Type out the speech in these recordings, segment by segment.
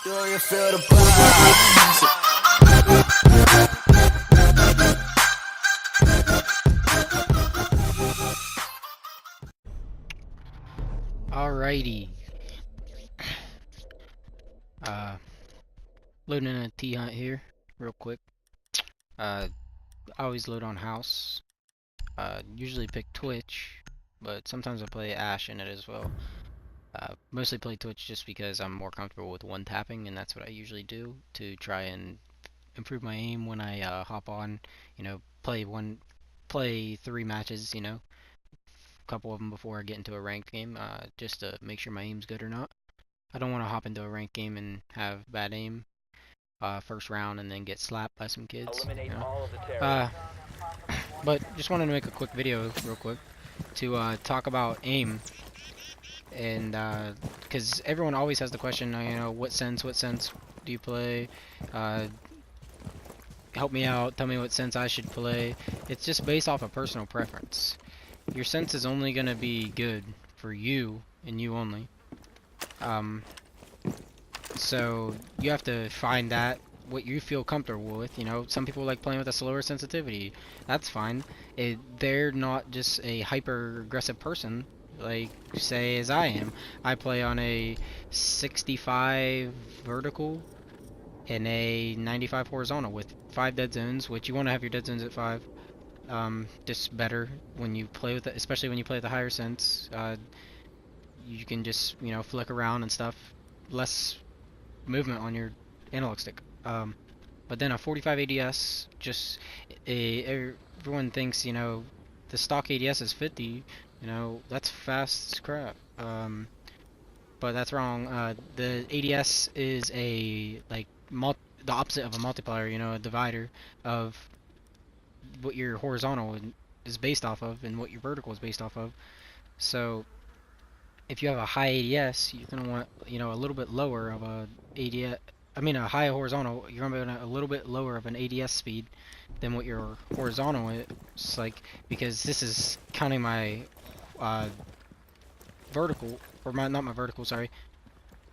Do you feel the vibes? Alrighty. Loading in a T-Hunt here, real quick. I always load on house. Usually pick Twitch, but sometimes I play Ash in it as well. Mostly play Twitch just because I'm more comfortable with one tapping, and that's what I usually do to try and improve my aim when I hop on. You know, play 3 matches. You know, a couple of them before I get into a ranked game, just to make sure my aim's good or not. I don't want to hop into a ranked game and have bad aim first round and then get slapped by some kids. You know? All of the terrorists. But just wanted to make a quick video real quick to talk about aim, and because everyone always has the question, you know, what sense do you play? Help me out, tell me what sense I should play. It's just based off of personal preference. Your sense is only gonna be good for you and you only. So you have to find that what you feel comfortable with. You know, some people like playing with a slower sensitivity. That's fine. They're not just a hyper aggressive person, like say as I am. I play on a 65 vertical and a 95 horizontal with 5 dead zones, which you want to have your dead zones at 5. Just better when you play with it, especially when you play with the higher sense. You can just, you know, flick around and stuff. Less movement on your analog stick. But then a 45 ADS, just everyone thinks, you know, the stock ADS is 50. You know, that's fast as crap. But that's wrong. The ADS is a the opposite of a multiplier. You know, a divider of what your horizontal is based off of and what your vertical is based off of. So if you have a high ADS, you're gonna want, you know, a little bit lower of a ADS. I mean, a high horizontal. You're gonna want a little bit lower of an ADS speed than what your horizontal is, like, because this is counting my vertical, or not my vertical, sorry,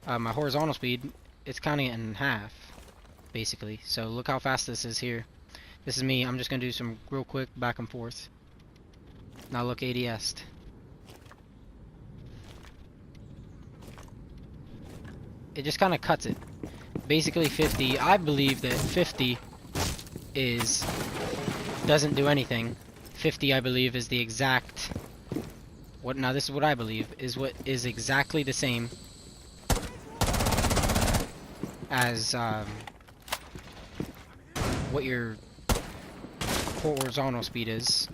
my horizontal speed. It's counting it in half, basically. So look how fast this is here. This is me. I'm just gonna do some real quick back and forth. Now look ADS. It just kind of cuts it. Basically 50, I believe that 50 doesn't do anything. 50, I believe, is the exact, now this is what I believe, is what is exactly the same as what your horizontal speed is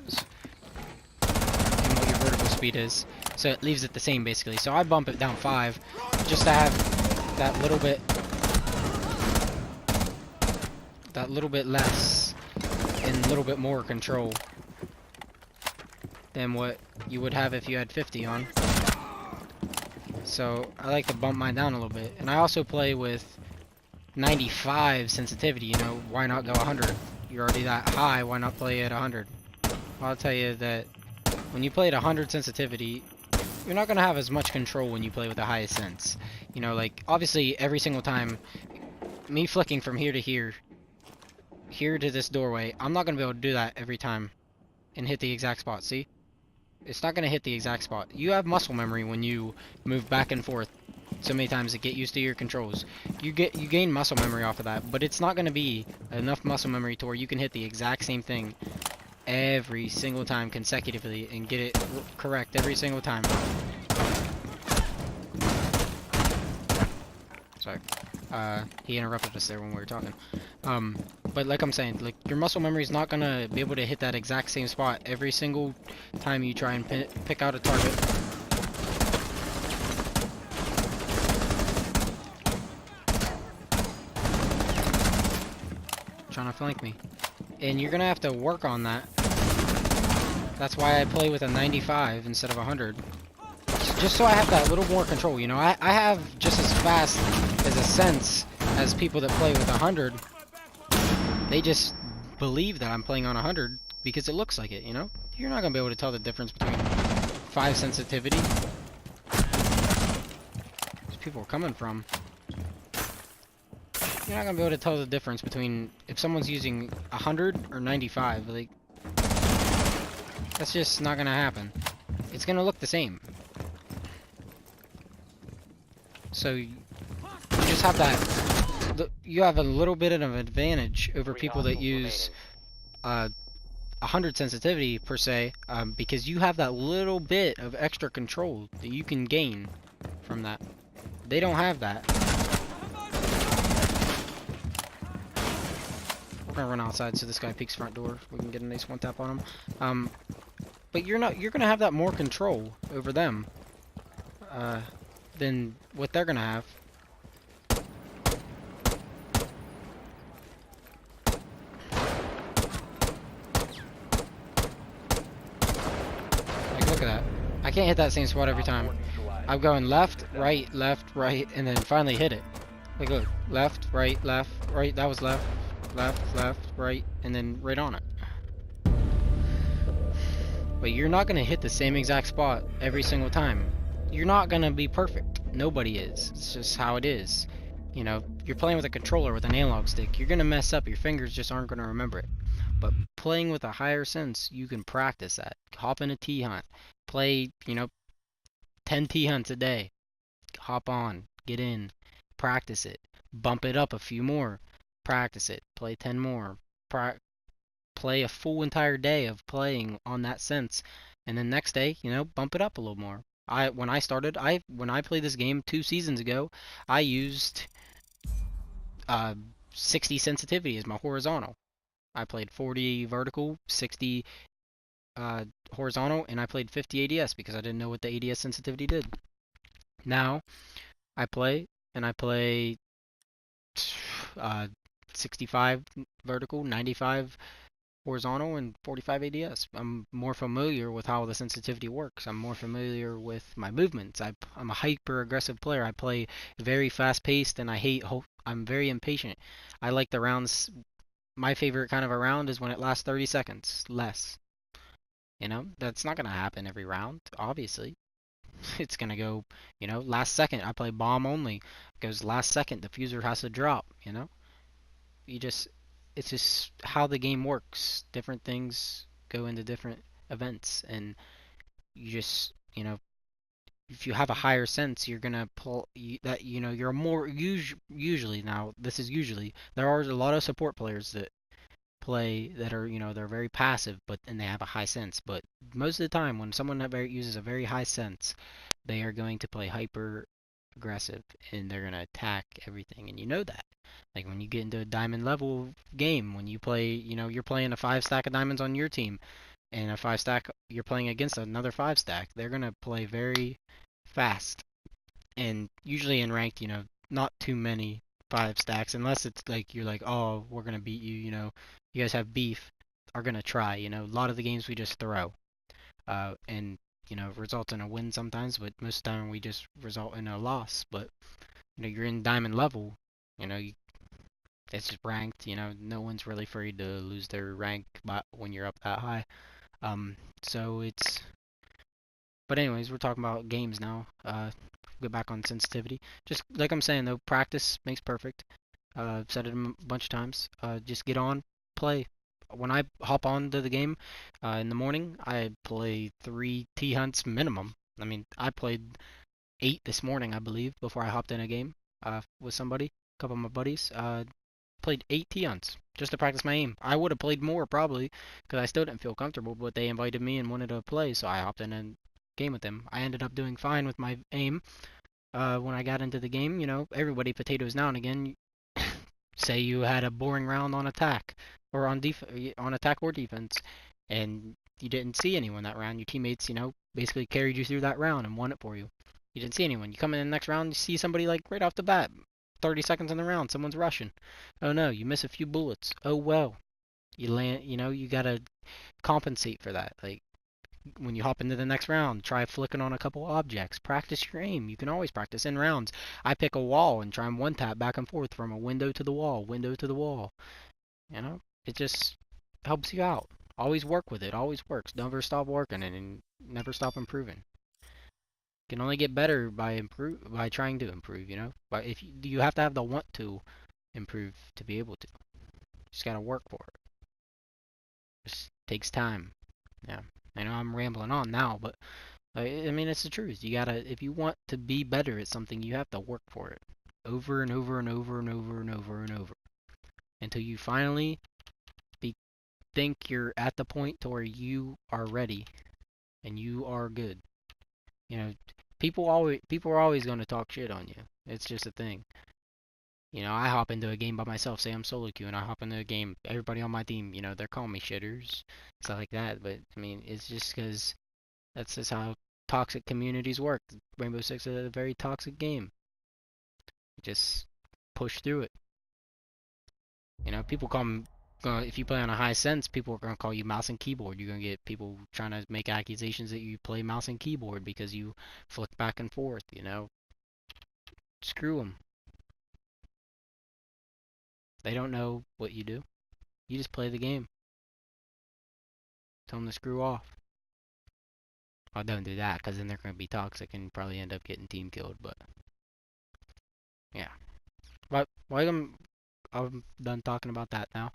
and what your vertical speed is. So it leaves it the same basically. So I bump it down 5 just to have that little bit less and a little bit more control than what you would have if you had 50 on. So I like to bump mine down a little bit. And I also play with 95 sensitivity. You know, why not go 100? You're already that high, why not play at 100? I'll tell you that when you play at 100 sensitivity, you're not going to have as much control when you play with the highest sense. You know, like, obviously, every single time, me flicking from here to here to this doorway, I'm not going to be able to do that every time and hit the exact spot, see? It's not going to hit the exact spot. You have muscle memory when you move back and forth so many times to get used to your controls. You gain muscle memory off of that, but it's not going to be enough muscle memory to where you can hit the exact same thing every single time consecutively and get it correct every single time. Sorry. He interrupted us there when we were talking. But like I'm saying, like, your muscle memory is not gonna be able to hit that exact same spot every single time you try and pick out a target. Trying to flank me. And you're gonna have to work on that. That's why I play with a 95 instead of 100. Just so I have that little more control, you know. I have just as fast as a sense as people that play with 100. They just believe that I'm playing on 100 because it looks like it, you know. You're not gonna be able to tell the difference between 5 sensitivity. These people are coming from. You're not gonna be able to tell the difference between if someone's using 100 or 95. Like, that's just not gonna happen. It's gonna look the same. So you just have that. You have a little bit of an advantage over people that use 100 sensitivity per se, because you have that little bit of extra control that you can gain from that. They don't have that. We're gonna run outside so this guy peeks front door. We can get a nice one tap on him. But you're gonna have that more control over them than what they're gonna have. Like, look at that. I can't hit that same spot every time. I'm going left, right, and then finally hit it. Like, look, left, right, right. That was left, left, right, and then right on it. But you're not gonna hit the same exact spot every single time. You're not gonna be perfect. Nobody is. It's just how it is. You know, you're playing with a controller with an analog stick. You're gonna mess up. Your fingers just aren't gonna remember it. But playing with a higher sense, you can practice that. Hop in a T-hunt. Play, 10 T-hunts a day. Hop on. Get in. Practice it. Bump it up a few more. Practice it. Play 10 more. Play a full entire day of playing on that sense, and then next day, bump it up a little more. When I played this game 2 seasons ago, I used 60 sensitivity as my horizontal. I played 40 vertical, 60 horizontal, and I played 50 ADS because I didn't know what the ADS sensitivity did. Now I play 65 vertical, 95 horizontal, and 45 ADS. I'm more familiar with how the sensitivity works. I'm more familiar with my movements. I'm a hyper aggressive player. I play very fast paced, and I'm very impatient. I like the rounds. My favorite kind of a round is when it lasts 30 seconds less. That's not gonna happen every round, obviously. It's gonna go, last second. I play bomb only. It goes last second. The fuser has to drop. You just It's just how the game works. Different things go into different events, and you just, if you have a higher sense, you're gonna pull that. You're more usually, now this is usually, there are a lot of support players that play that are, they're very passive, and they have a high sense. But most of the time, when someone that uses a very high sense, they are going to play hyper aggressive, and they're gonna attack everything, and you know that. Like when you get into a diamond level game, when you play, you're playing a 5 stack of diamonds on your team, and a 5 stack, you're playing against another 5 stack. They're gonna play very fast, and usually in ranked, not too many 5 stacks, unless it's like you're like, oh, we're gonna beat you, you guys have beef, are gonna try. A lot of the games we just throw, and results in a win sometimes, but most of the time we just result in a loss. But you're in diamond level, it's just ranked. No one's really afraid to lose their rank when you're up that high. So it's. But anyways, we're talking about games now. Get back on sensitivity. Just like I'm saying though, practice makes perfect. I've said it a bunch of times. Just get on, play. When I hop onto the game in the morning, I play 3 T-hunts minimum. I mean, I played 8 this morning, I believe, before I hopped in a game with somebody, a couple of my buddies. Played 8 T-hunts just to practice my aim. I would have played more probably because I still didn't feel comfortable, but they invited me and wanted to play, so I hopped in and game with them. I ended up doing fine with my aim. When I got into the game, everybody potatoes now and again. Say you had a boring round on attack or on attack or defense, and you didn't see anyone that round. Your teammates, basically carried you through that round and won it for you. You didn't see anyone. You come in the next round, you see somebody like right off the bat, 30 seconds in the round, someone's rushing. Oh no, you miss a few bullets. Oh well. You land, you gotta compensate for that. Like when you hop into the next round, try flicking on a couple objects. Practice your aim. You can always practice in rounds. I pick a wall and try and one tap back and forth from a window to the wall, window to the wall. It just helps you out. Always work with it. Always works. Never stop working and never stop improving. You can only get better by trying to improve. But if you have to have the want to improve to be able to. Just gotta work for it. Just takes time. Yeah. I know I'm rambling on now, but I mean it's the truth. You gotta, if you want to be better at something, you have to work for it over and over and over and over and over and over until you finally think you're at the point to where you are ready and you are good. You know, people are always going to talk shit on you. It's just a thing. You know, I hop into a game by myself, say I'm solo queue, and I hop into a game. Everybody on my team, you know, they're calling me shitters, stuff like that. But I mean, it's just because that's just how toxic communities work. Rainbow Six is a very toxic game. Just push through it. You know, people call me, if you play on a high sense, people are gonna call you mouse and keyboard. You're gonna get people trying to make accusations that you play mouse and keyboard because you flick back and forth. You know, screw them. They don't know what you do. You just play the game. Tell them to screw off. Well, don't do that, because then they're gonna be toxic and probably end up getting team killed. But yeah, but like I'm done talking about that now.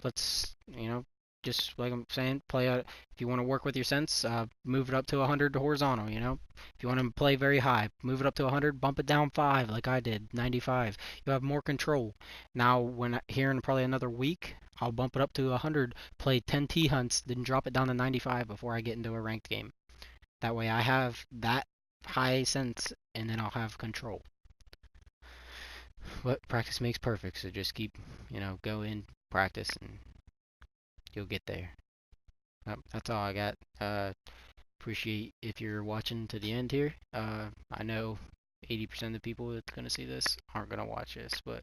Let's, you know, just like I'm saying, play out. If you want to work with your sense, move it up to 100 horizontal, you know. If you want to play very high, move it up to 100, bump it down 5 like I did, 95. You have more control. Now, here in probably another week, I'll bump it up to 100, play 10 T hunts, then drop it down to 95 before I get into a ranked game. That way I have that high sense, and then I'll have control. But practice makes perfect, so just keep, you know, go in, practice, and you'll get there. That's all I got. Appreciate if you're watching to the end here. I know 80% of the people that's gonna see this aren't gonna watch this, but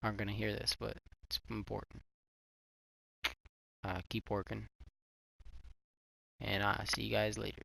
aren't gonna hear this, but it's important. Keep working, and I'll see you guys later.